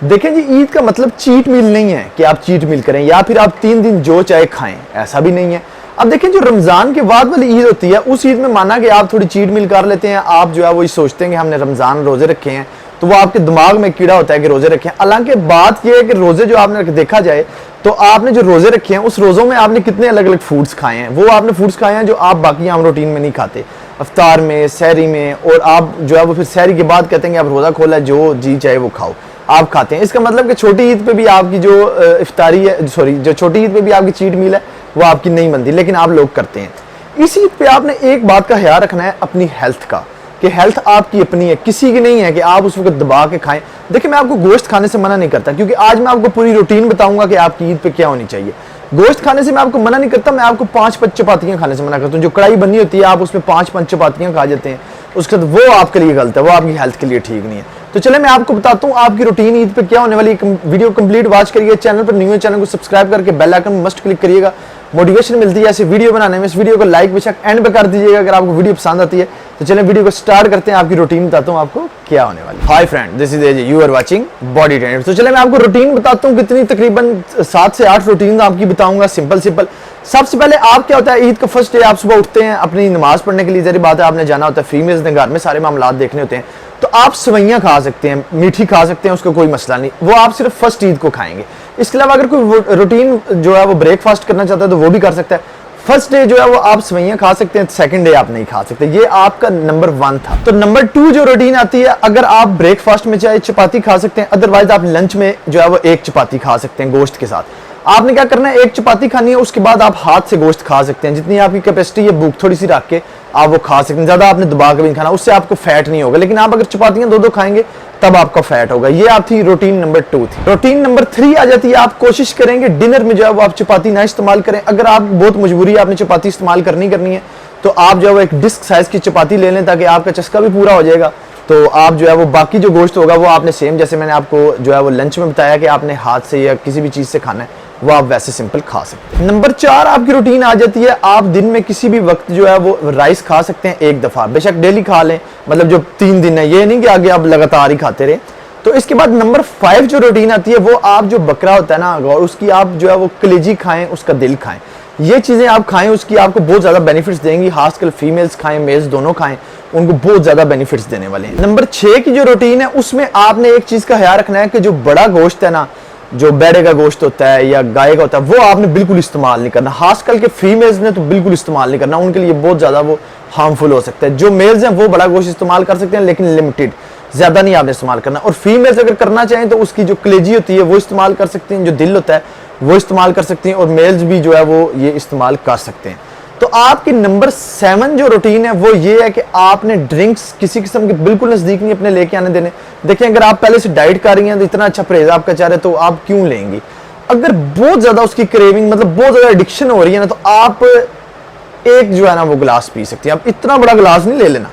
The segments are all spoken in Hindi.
देखें जी, ईद का मतलब चीट मील नहीं है कि आप चीट मील करें या फिर आप 3 दिन जो चाहे खाएं, ऐसा भी नहीं है। अब देखें, जो रमजान के बाद वाली ईद होती है, उस ईद में माना कि आप थोड़ी चीट मील कर लेते हैं, आप जो है वो सोचते हैं कि हमने रमजान रोजे रखे हैं, तो वो आपके दिमाग में कीड़ा होता है कि रोजे रखे हैं। हालांकि बात यह है कि रोजे जो आपने देखा जाए तो आपने जो रोजे रखे हैं उस रोजों में आपने कितने अलग अलग फूड्स खाए हैं, वो आपने फूड्स खाए हैं जो आप बाकी आम रूटीन में नहीं खाते, अफ्तार में, सहरी में, और आप जो है वो फिर सहरी के बाद कहते हैं कि आप रोजा खोला, जो जी चाहे वो खाओ, आप खाते हैं। इसका मतलब कि छोटी ईद पे भी आपकी जो इफ्तारी है, सॉरी, जो छोटी ईद पे भी आपकी चीट मील है वो आपकी नहीं बनती, लेकिन आप लोग करते हैं। इस ईद पे आपने एक बात का ख्याल रखना है अपनी हेल्थ का, कि हेल्थ आपकी अपनी है, किसी की नहीं है कि आप उस वक्त दबा के खाएं। देखिए, मैं आपको गोश्त खाने से मना नहीं करता, क्योंकि आज मैं आपको पूरी रूटीन बताऊंगा कि आपकी ईद पे क्या होनी चाहिए। गोश्त खाने से मैं आपको मना नहीं करता, मैं आपको 5-5 चपातियां खाने से मना करता हूं। जो कढ़ाई बनी होती है आप उसमें 5-5 चपातियां खा जाते हैं, उसके बाद वो आपके लिए गलत है, वो आपकी हेल्थ के लिए ठीक नहीं है। तो चले मैं आपको बताता हूँ आपकी रूटीन ईद पे क्या होने वाली। वीडियो कंप्लीट वॉच करिए, चैनल पर न्यू है चैनल को सब्सक्राइब करके बेल आइकन मस्ट क्लिक करिएगा, मोटिवेशन मिलती है ऐसे वीडियो बनाने में। इस वीडियो को लाइक बेशक एंड पे कर दीजिएगा अगर आपको वीडियो पसंद आती है। तो चलें वीडियो को स्टार्ट करते हैं, आपकी रूटीन बताता हूँ आपको क्या होने वाली। Hi friend, this is AJ, you are watching Body Trainer. तो चले मैं आपको रूटीन बताता हूँ, कितनी तकरीबन 7 से 8 रूटीन आपकी बताऊंगा, सिंपल। सबसे पहले आप क्या होता है, ईद का फर्स्ट डे आप सुबह उठते हैं अपनी नमाज पढ़ने के लिए, जरी बात है आपने जाना होता है, फीमेल्स ने घर में सारे मामलात देखने होते हैं, तो आप सवैयां खा सकते हैं, मीठी खा सकते हैं, उसका कोई मसला नहीं, वो आप सिर्फ फर्स्ट ईद को खाएंगे। इसके अलावा अगर कोई रूटीन जो है वो ब्रेकफास्ट करना चाहता है तो वो भी कर सकता है। फर्स्ट डे जो है वो आप सवैयां खा सकते हैं, सेकंड डे आप नहीं खा सकते। ये आपका नंबर 1 था। तो नंबर 2 जो रूटीन आती है, अगर आप ब्रेकफास्ट में चाहे चपाती खा सकते हैं, अदरवाइज आप लंच में जो है वो 1 चपाती खा सकते हैं गोश्त के साथ। आपने क्या करना है, 1 चपाती खानी है, उसके बाद आप हाथ से गोश्त खा सकते हैं, जितनी आपकी कैपेसिटी है, भूख थोड़ी सी रख के आप वो खा सकते हैं, ज्यादा आपने दबा के भी नहीं खाना, उससे आपको फैट नहीं होगा। लेकिन आप अगर चपातियां 2-2 खाएंगे तब आपका फैट होगा। ये आप थी रूटीन नंबर 2 थी। रूटीन नंबर 3 आ जाती है, आप कोशिश करेंगे डिनर में जो है वो आप चपाती ना इस्तेमाल करें। अगर आप बहुत मजबूरी है, आपने चपाती इस्तेमाल करनी है, तो आप जो है वो एक डिस्क साइज की चपाती ले लें, ताकि आपका चस्का भी पूरा हो जाएगा। तो आप जो है वो बाकी जो गोश्त होगा वो आपने सेम, जैसे मैंने आपको जो है वो लंच में बताया कि आपने हाथ से या किसी भी चीज से खाना है, वो आप वैसे सिंपल खा सकते हैं। नंबर 4 आपकी रूटीन आ जाती है, आप दिन में किसी भी वक्त जो है वो राइस खा सकते हैं 1 दफा, बेशक डेली खा लें, मतलब जो 3 दिन है, ये नहीं कि आगे आप लगातार ही खाते रहे। तो इसके बाद नंबर 5 जो रूटीन आती है, वो आप जो बकरा होता है ना, और उसकी आप जो है वो कलेजी खाएं, उसका दिल खाएं, ये चीजें आप खाएं, उसकी आपको बहुत ज्यादा बेनिफिट्स देंगी। खासकर फीमेल्स खाएं, मेल्स दोनों खाएं, उनको बहुत ज्यादा बेनिफिट्स देने वाले हैं। नंबर 6 की जो रूटीन है, उसमें आपने एक चीज का ख्याल रखना है कि जो बड़ा गोश्त है ना, जो बैड़े का गोश्त होता है या गाय का होता है, वो आपने बिल्कुल इस्तेमाल नहीं करना। खासकर के फीमेल्स ने तो बिल्कुल इस्तेमाल नहीं करना, उनके लिए बहुत ज्यादा वो हार्मफुल हो सकता है। जो मेल्स हैं वो बड़ा गोश्त इस्तेमाल कर सकते हैं, लेकिन लिमिटेड, ज्यादा नहीं आपने इस्तेमाल करना। और फीमेल्स अगर करना चाहें तो उसकी जो कलेजी होती है वो इस्तेमाल कर सकती हैं, जो दिल होता है वो इस्तेमाल कर सकती हैं, और मेल्स भी जो है वो ये इस्तेमाल कर सकते हैं। तो आपकी नंबर 7 जो रूटीन है वो ये है कि आपने ड्रिंक्स किसी किस्म के बिल्कुल नजदीक नहीं अपने लेके आने देने। देखिए, अगर आप पहले से डाइट कर रही हैं तो इतना अच्छा परहेज आपका चाह रहे, तो आप क्यों लेंगी? अगर बहुत ज्यादा उसकी क्रेविंग, मतलब बहुत ज्यादा एडिक्शन हो रही है ना, तो आप एक जो है ना वो गिलास पी सकती हैं। आप इतना बड़ा गिलास नहीं ले लेना,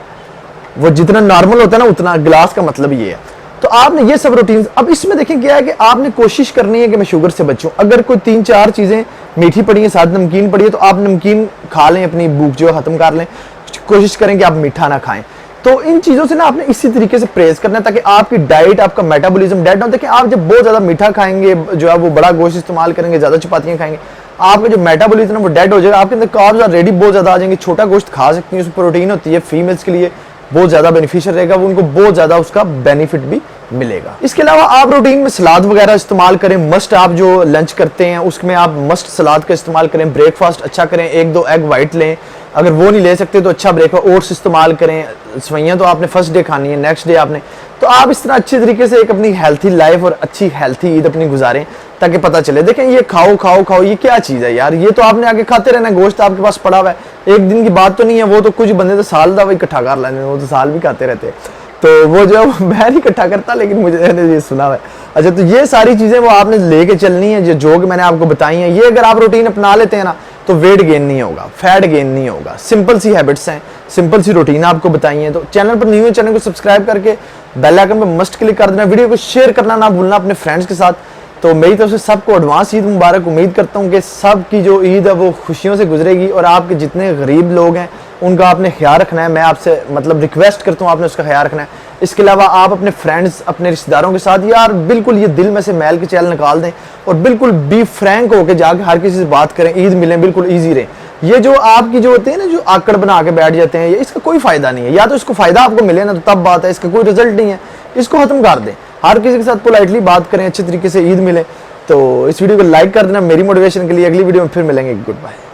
वो जितना नॉर्मल होता है ना उतना गिलास का मतलब ये है। तो आपने ये सब रूटीन, अब इसमें देखें क्या है कि आपने कोशिश करनी है कि मैं शुगर से बचूं। अगर कोई 3-4 चीजें मीठी पड़ी है, साथ नमकीन पड़ी है, तो आप नमकीन खा लें, अपनी भूख जो खत्म कर लें, कोशिश करें कि आप मीठा ना खाएं। तो इन चीजों से ना आपने इसी तरीके से परहेज करना है, ताकि आपकी डाइट, आपका मेटाबॉलिज्म डेड ना हो। देखिए, आप जब बहुत ज्यादा मीठा खाएंगे, जो है वो बड़ा गोश्त इस्तेमाल करेंगे, ज्यादा चपातियां खाएंगे, आपका जो मेटाबॉलिज्म है वो डेड हो जाएगा, आपके अंदर कार्ब्स ऑलरेडी बहुत ज्यादा आ जाएंगे। छोटा गोश्त खा सकती हैं, उसमें प्रोटीन होती है, फीमेल्स के लिए बहुत ज्यादा बेनिफिशियल रहेगा, वो उनको बहुत ज्यादा उसका बेनिफिट भी मिलेगा। इसके अलावा आप रूटीन में सलाद वगैरह इस्तेमाल करें, मस्ट। आप जो लंच करते हैं उसमें आप मस्ट सलाद का इस्तेमाल करें। ब्रेकफास्ट अच्छा करें, 1-2 एग वाइट लें, अगर वो नहीं ले सकते तो अच्छा ब्रेकफास्ट, ओट्स इस्तेमाल करें। सवैयां तो आपने फर्स्ट डे खानी है, नेक्स्ट डे आपने, तो आप इस तरह अच्छे तरीके से एक अपनी हेल्थी लाइफ और अच्छी हेल्थी ईद अपनी गुजारें, ताकि पता चले। देखें, ये खाओ खाओ खाओ, ये क्या चीज है यार, ये तो आपने आगे खाते रहना, गोश्त आपके पास पड़ा हुआ है, एक दिन की बात तो नहीं है। वो तो कुछ बंदे तो साल दा इकट्ठा कर लेते, वो तो साल भी खाते रहते हैं, तो वो जो है वो मैं नहीं इकट्ठा करता, लेकिन मुझे ये सुना हुआ है। अच्छा, तो ये सारी चीजें वो आपने लेके चलनी है, जो मैंने आपको बताई हैं, ये अगर आप रूटीन अपना लेते हैं ना, तो वेट गेन नहीं होगा, फैट गेन नहीं होगा। सिंपल सी हैबिट्स हैं, सिंपल सी रूटीन आपको बताई है। तो चैनल पर न्यू है, चैनल को सब्सक्राइब करके बेल आइकन पर मस्ट क्लिक कर देना, वीडियो को शेयर करना ना भूलना अपने फ्रेंड्स के साथ। तो मेरी तरफ से सबको एडवांस ईद मुबारक। उम्मीद करता हूँ कि सबकी जो ईद है वो खुशियों से गुजरेगी, और आपके जितने गरीब लोग हैं उनका आपने ख्याल रखना है। मैं आपसे मतलब रिक्वेस्ट करता हूँ, आपने उसका ख्याल रखना है। इसके अलावा आप अपने फ्रेंड्स, अपने रिश्तेदारों के साथ यार बिल्कुल ये दिल में से मैल के चैल निकाल दें और बिल्कुल बी फ्रैंक होकर जाके हर किसी से बात करें, ईद मिलें, बिल्कुल ईजी रहें। ये जो आपकी जो होते हैं ना, जो आकड़ बना के बैठ जाते हैं, ये इसका कोई फायदा नहीं है। या तो इसको फायदा आपको मिले ना तो तब बात है, इसका कोई रिजल्ट नहीं है, इसको खत्म कर दें। हर किसी के साथ पोलाइटली बात करें, अच्छे तरीके से ईद मिले। तो इस वीडियो को लाइक कर देना मेरी मोटिवेशन के लिए। अगली वीडियो में फिर मिलेंगे। Good bye.